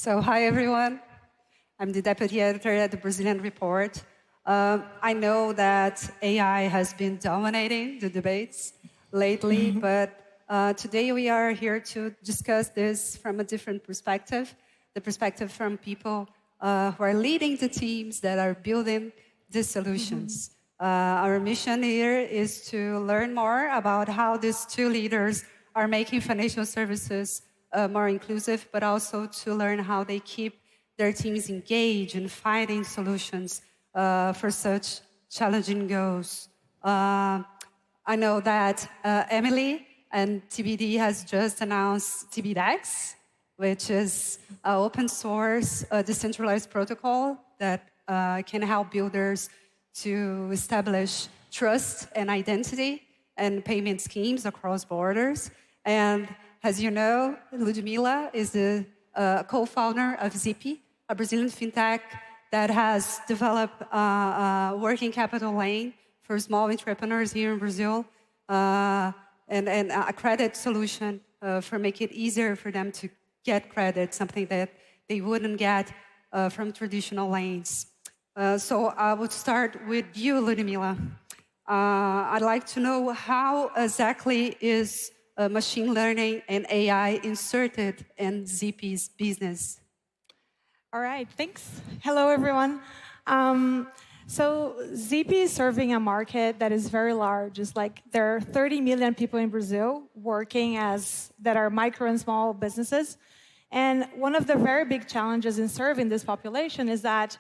So, hi everyone. I'm the deputy editor at the Brazilian Report. I know that AI has been dominating the debates lately, but today we are here to discuss this from a different perspective, the perspective from people who are leading the teams that are building these solutions. Our mission here is to learn more about how these two leaders are making financial services more inclusive, but also to learn how they keep their teams engaged in finding solutions for such challenging goals. I know that Emily and TBD has just announced TBDX, which is an open source, decentralized protocol that can help builders to establish trust and identity and payment schemes across borders. And as you know, Ludmila is the co-founder of Zippi, a Brazilian fintech that has developed a working capital lane for small entrepreneurs here in Brazil and a credit solution for making it easier for them to get credit, something that they wouldn't get from traditional lanes. So I would start with you, Ludmila. I'd like to know how exactly is machine learning and AI inserted in Zippi's business? All right, thanks. Hello, everyone. So Zippi is serving a market that is very large. It's like there are 30 million people in Brazil working that are micro and small businesses. And one of the very big challenges in serving this population is that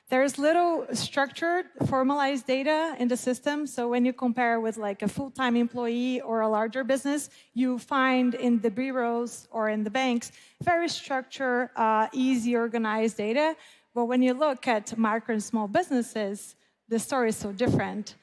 there's little structured, formalized data in the system. So when you compare with like a full-time employee or a larger business, you find in the bureaus or in the banks very structured, easy, organized data. But when you look at micro and small businesses, the story is so different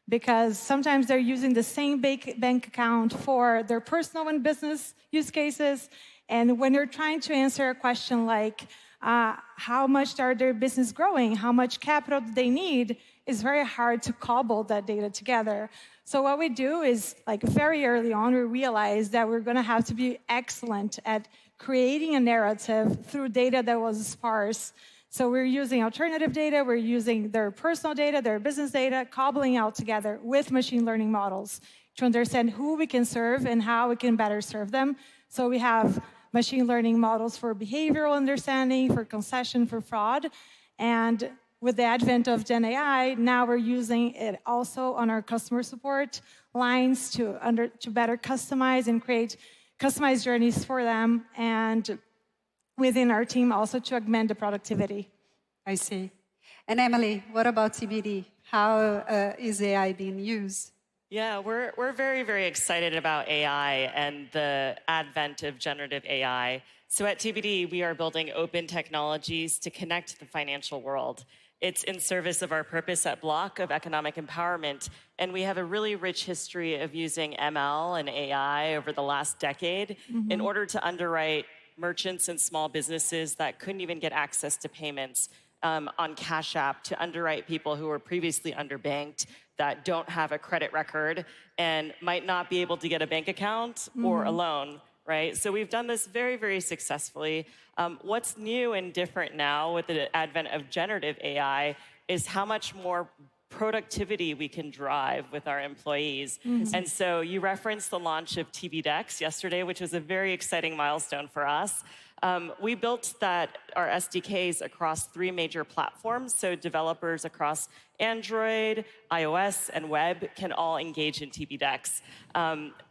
because sometimes they're using the same bank account for their personal and business use cases. And when you're trying to answer a question like, how much are their business growing? How much capital do they need? It's very hard to cobble that data together. So what we do is, like very early on, we realized that we're going to have to be excellent at creating a narrative through data that was sparse. So we're using alternative data, we're using their personal data, their business data, cobbling out together with machine learning models to understand who we can serve and how we can better serve them. So we have machine learning models for behavioral understanding, for concession, for fraud. And with the advent of Gen AI, now we're using it also on our customer support lines to better customize and create customized journeys for them. And within our team also to augment the productivity. I see. And Emily, what about TBD? How is AI being used? Yeah, we're very, very excited about AI and the advent of generative AI. So at TBD, we are building open technologies to connect the financial world. It's in service of our purpose at Block of economic empowerment. And we have a really rich history of using ML and AI over the last decade in order to underwrite merchants and small businesses that couldn't even get access to payments on Cash App, to underwrite people who were previously underbanked, that don't have a credit record and might not be able to get a bank account or a loan, right? So we've done this very, very successfully. What's new and different now with the advent of generative AI is how much more productivity we can drive with our employees. And so you referenced the launch of TBDX yesterday, which was a very exciting milestone for us. We built our SDKs across 3 major platforms, so developers across Android, iOS, and web can all engage in TBDX.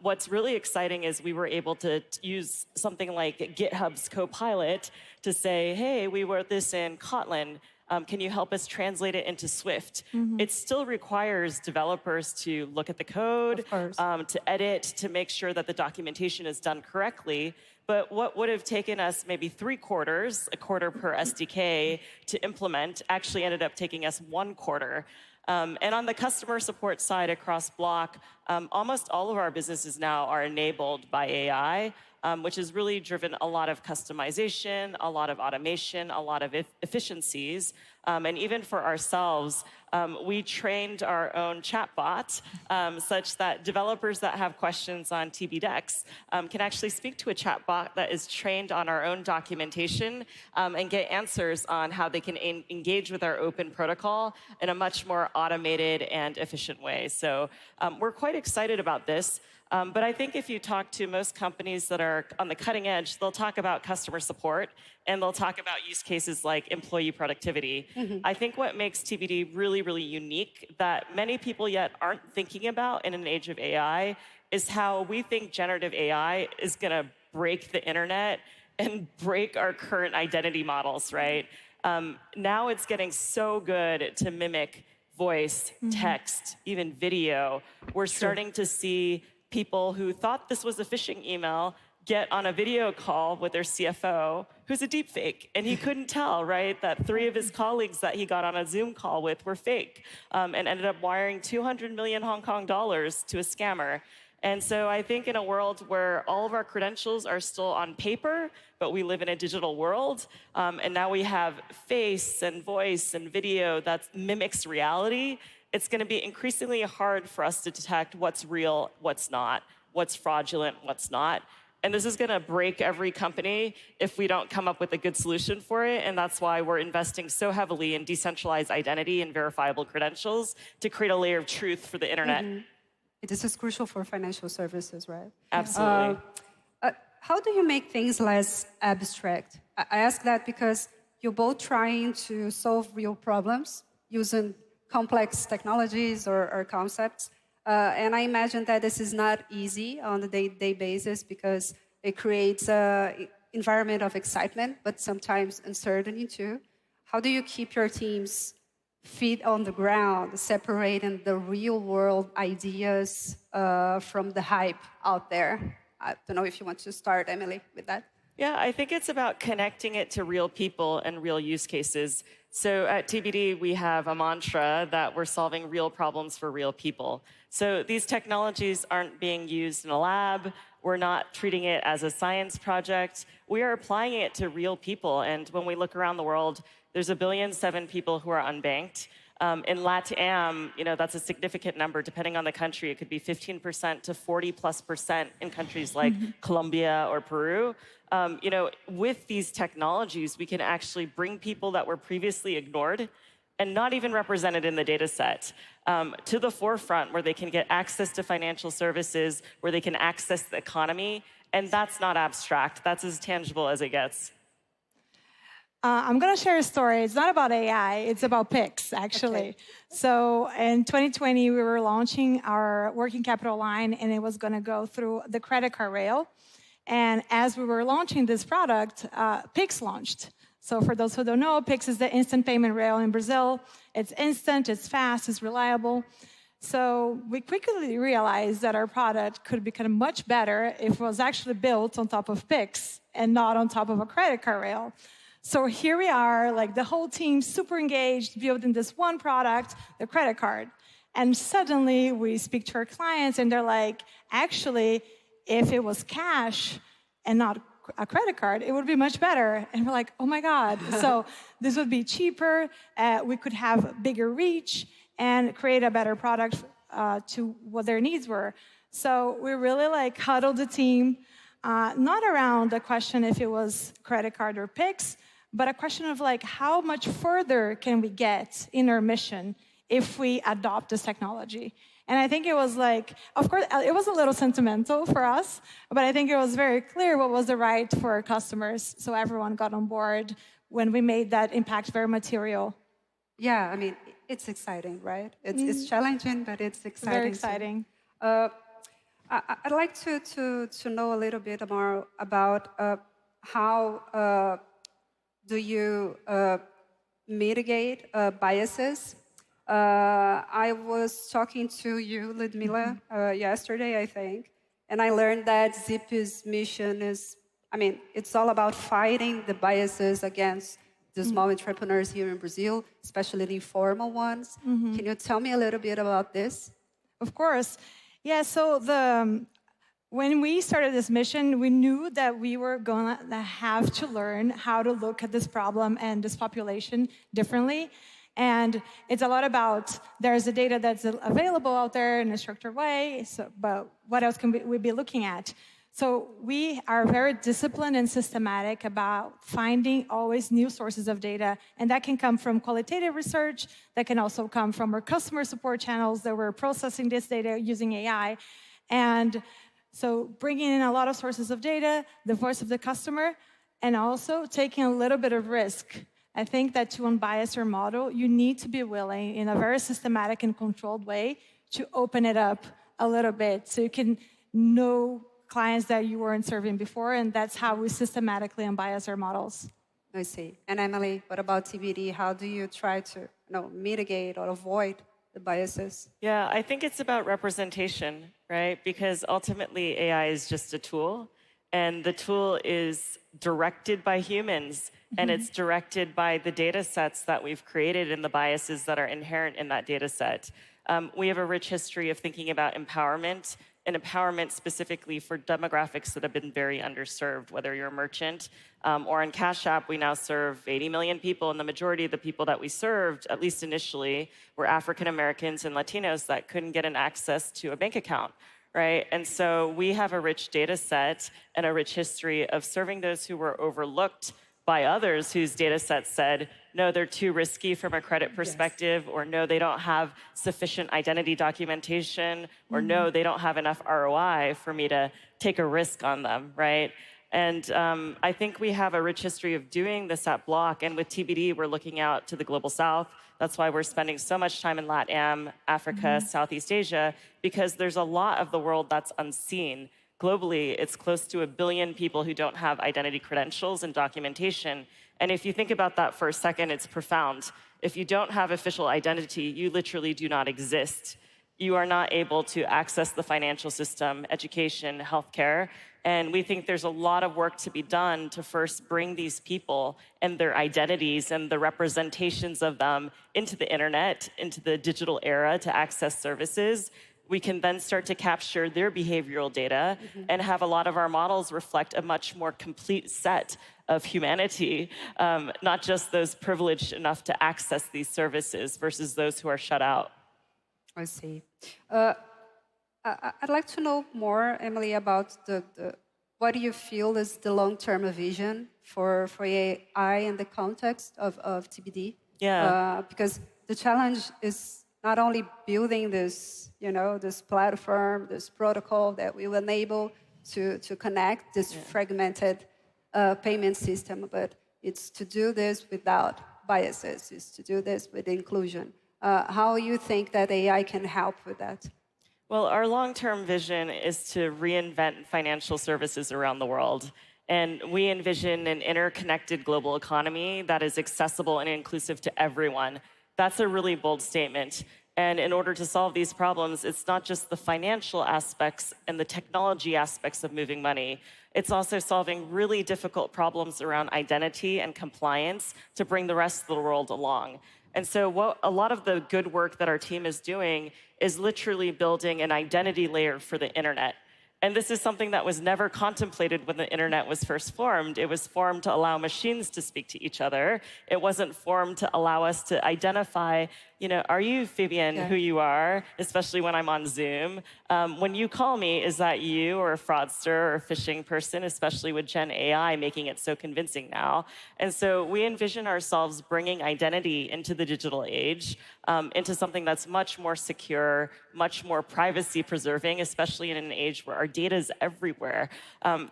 What's really exciting is we were able to use something like GitHub's Copilot to say, hey, we wrote this in Kotlin. Can you help us translate it into Swift? It still requires developers to look at the code, to edit, to make sure that the documentation is done correctly. But what would have taken us maybe 3 quarters, a quarter per SDK, to implement, actually ended up taking us 1 quarter. And on the customer support side across Block, almost all of our businesses now are enabled by AI, which has really driven a lot of customization, a lot of automation, a lot of efficiencies. And even for ourselves, we trained our own chatbot such that developers that have questions on TB Decks can actually speak to a chatbot that is trained on our own documentation and get answers on how they can engage with our open protocol in a much more automated and efficient way. So we're quite excited about this. But I think if you talk to most companies that are on the cutting edge, they'll talk about customer support and they'll talk about use cases like employee productivity. I think what makes TBD really, really unique that many people yet aren't thinking about in an age of AI is how we think generative AI is going to break the internet and break our current identity models, right? Now it's getting so good to mimic voice, text, even video. We're starting to see people who thought this was a phishing email get on a video call with their CFO, who's a deepfake, and he couldn't tell, right, that 3 of his colleagues that he got on a Zoom call with were fake, and ended up wiring 200 million Hong Kong dollars to a scammer. And so I think in a world where all of our credentials are still on paper, but we live in a digital world, and now we have face and voice and video that mimics reality, it's going to be increasingly hard for us to detect what's real, what's not, what's fraudulent, what's not. And this is going to break every company if we don't come up with a good solution for it. And that's why we're investing so heavily in decentralized identity and verifiable credentials to create a layer of truth for the internet. This is crucial for financial services, right? Absolutely. How do you make things less abstract? I ask that because you're both trying to solve real problems using complex technologies or concepts. And I imagine that this is not easy on a day-to-day basis because it creates an environment of excitement, but sometimes uncertainty too. How do you keep your teams feet on the ground, separating the real-world ideas from the hype out there? I don't know if you want to start, Emily, with that. Yeah, I think it's about connecting it to real people and real use cases. So at TBD, we have a mantra that we're solving real problems for real people. So these technologies aren't being used in a lab. We're not treating it as a science project. We are applying it to real people. And when we look around the world, there's 1.7 billion people who are unbanked. In LATAM, that's a significant number. Depending on the country, it could be 15% to 40+% in countries like Colombia or Peru. With these technologies, we can actually bring people that were previously ignored and not even represented in the data set to the forefront where they can get access to financial services, where they can access the economy. And that's not abstract. That's as tangible as it gets. I'm going to share a story. It's not about AI. It's about PIX, actually. Okay. So in 2020, we were launching our working capital line, and it was going to go through the credit card rail. And as we were launching this product, PIX launched. So for those who don't know, PIX is the instant payment rail in Brazil. It's instant, it's fast, it's reliable. So we quickly realized that our product could become much better if it was actually built on top of PIX and not on top of a credit card rail. So here we are, like the whole team super engaged, building this one product, the credit card. And suddenly we speak to our clients and they're like, actually, if it was cash and not a credit card, it would be much better. And we're like, oh my God. So this would be cheaper. We could have bigger reach and create a better product to what their needs were. So we really huddled the team, not around the question if it was credit card or PIX, but a question of how much further can we get in our mission if we adopt this technology? And I think it was of course, it was a little sentimental for us, but I think it was very clear what was the right for our customers. So everyone got on board when we made that impact very material. Yeah, I mean, it's exciting, right? It's challenging, but it's exciting. Very exciting. I'd like to know a little bit more about how do you mitigate biases? I was talking to you, Ludmila, yesterday, I think, and I learned that Zippi's mission is, it's all about fighting the biases against the small entrepreneurs here in Brazil, especially the informal ones. Can you tell me a little bit about this? Of course. Yeah, so When we started this mission, we knew that we were going to have to learn how to look at this problem and this population differently. And it's a lot about there's the data that's available out there in a structured way, but what else can we be looking at? So we are very disciplined and systematic about finding always new sources of data. And that can come from qualitative research. That can also come from our customer support channels that we're processing this data using AI. And so bringing in a lot of sources of data, the voice of the customer, and also taking a little bit of risk. I think that to unbias your model, you need to be willing, in a very systematic and controlled way, to open it up a little bit so you can know clients that you weren't serving before, and that's how we systematically unbias our models. I see. And Emily, what about TBD? How do you try to mitigate or avoid the biases? Yeah, I think it's about representation, right? Because ultimately AI is just a tool, and the tool is directed by humans, and it's directed by the data sets that we've created and the biases that are inherent in that data set. We have a rich history of thinking about empowerment, and empowerment specifically for demographics that have been very underserved, whether you're a merchant or on Cash App, we now serve 80 million people, and the majority of the people that we served, at least initially, were African Americans and Latinos that couldn't get an access to a bank account, right? And so we have a rich data set and a rich history of serving those who were overlooked by others whose data sets said, no, they're too risky from a credit perspective, yes, or no, they don't have sufficient identity documentation, or no, they don't have enough ROI for me to take a risk on them, right? And I think we have a rich history of doing this at Block, and with TBD, we're looking out to the Global South. That's why we're spending so much time in LATAM, Africa, Southeast Asia, because there's a lot of the world that's unseen. Globally, it's close to 1 billion people who don't have identity credentials and documentation. And if you think about that for a second, it's profound. If you don't have official identity, you literally do not exist. You are not able to access the financial system, education, healthcare. And we think there's a lot of work to be done to first bring these people and their identities and the representations of them into the internet, into the digital era to access services. We can then start to capture their behavioral data and have a lot of our models reflect a much more complete set of humanity, not just those privileged enough to access these services versus those who are shut out. I see. I'd like to know more, Emily, about what do you feel is the long-term vision for AI in the context of TBD? Yeah. Because the challenge is not only building this, this platform, this protocol that will enable to connect this fragmented payment system, but it's to do this without biases, it's to do this with inclusion. How you think that AI can help with that? Well, our long-term vision is to reinvent financial services around the world. And we envision an interconnected global economy that is accessible and inclusive to everyone. That's a really bold statement. And in order to solve these problems, it's not just the financial aspects and the technology aspects of moving money. It's also solving really difficult problems around identity and compliance to bring the rest of the world along. And so what a lot of the good work that our team is doing is literally building an identity layer for the internet. And this is something that was never contemplated when the internet was first formed. It was formed to allow machines to speak to each other. It wasn't formed to allow us to identify, are you Fabiane, who you are, especially when I'm on Zoom? When you call me, is that you or a fraudster or a phishing person, especially with Gen AI making it so convincing now? And so we envision ourselves bringing identity into the digital age, into something that's much more secure, much more privacy preserving, especially in an age where our data is everywhere.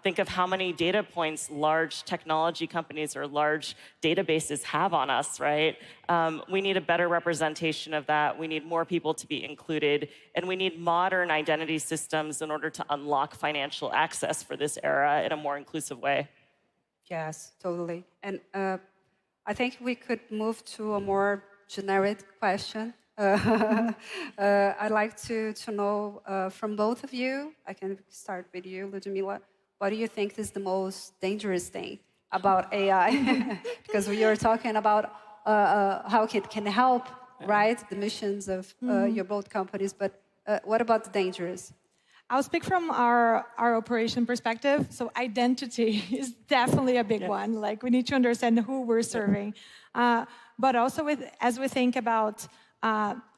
Think of how many data points large technology companies or large databases have on us, right? We need a better representation of that. We need more people to be included, and we need modern identity systems in order to unlock financial access for this era in a more inclusive way. Yes, totally. And I think we could move to a more generic question. I'd like to know from both of you, I can start with you, Ludmila, what do you think is the most dangerous thing about AI? Because we are talking about how it can help, right, the missions of your both companies, but what about the dangers? I'll speak from our operation perspective. So identity is definitely a big one. Like we need to understand who we're serving. But also as we think about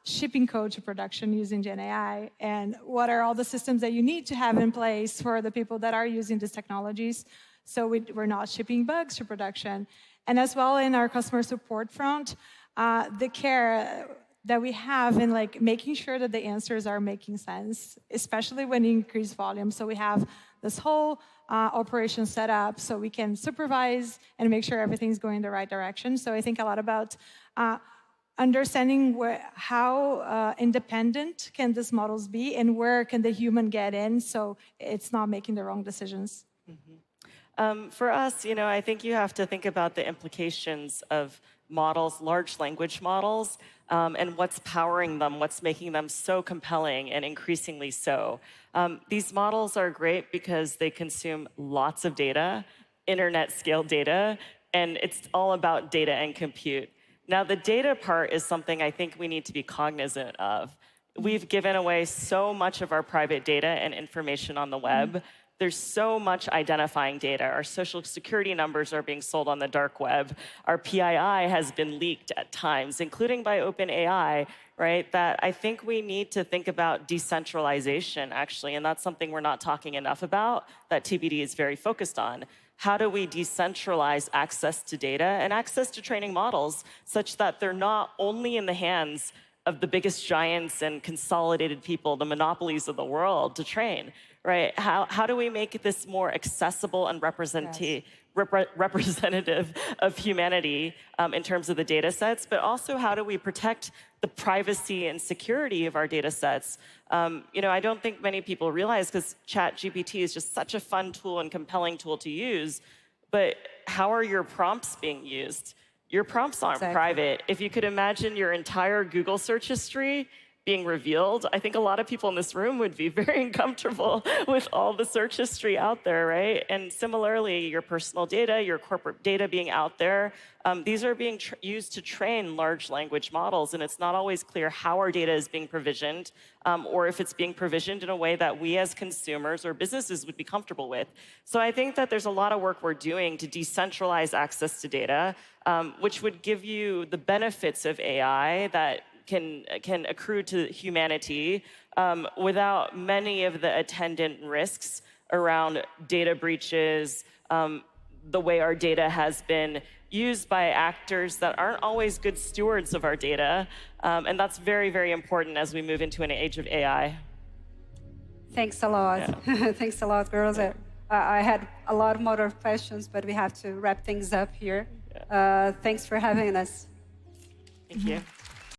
shipping code to production using Gen AI, and what are all the systems that you need to have in place for the people that are using these technologies, so we're not shipping bugs to production. And as well in our customer support front, the care that we have in like making sure that the answers are making sense, especially when you increase volume. So we have this whole operation set up so we can supervise and make sure everything's going in the right direction. So I think a lot about understanding how independent can these models be and where can the human get in so it's not making the wrong decisions. For us, I think you have to think about the implications of models, large language models, and what's powering them, what's making them so compelling and increasingly so. These models are great because they consume lots of data, internet-scale data, and it's all about data and compute. Now, the data part is something I think we need to be cognizant of. We've given away so much of our private data and information on the web. There's so much identifying data. Our social security numbers are being sold on the dark web. Our PII has been leaked at times, including by OpenAI, right? That I think we need to think about decentralization, actually, and that's something we're not talking enough about, that TBD is very focused on. How do we decentralize access to data and access to training models such that they're not only in the hands of the biggest giants and consolidated people, the monopolies of the world to train, right? How do we make this more accessible and representative of humanity in terms of the data sets, but also how do we protect the privacy and security of our data sets? I don't think many people realize, because ChatGPT is just such a fun tool and compelling tool to use, but how are your prompts being used? Your prompts aren't private. If you could imagine your entire Google search history being revealed, I think a lot of people in this room would be very uncomfortable with all the search history out there, right? And similarly, your personal data, your corporate data being out there, these are being used to train large language models, and it's not always clear how our data is being provisioned, or if it's being provisioned in a way that we as consumers or businesses would be comfortable with. So I think that there's a lot of work we're doing to decentralize access to data, which would give you the benefits of AI that can accrue to humanity without many of the attendant risks around data breaches, the way our data has been used by actors that aren't always good stewards of our data. And that's very, very important as we move into an age of AI. Thanks a lot. Yeah. Thanks a lot, girls. Yeah. I had a lot more questions, but we have to wrap things up here. Yeah. Thanks for having us. Thank you.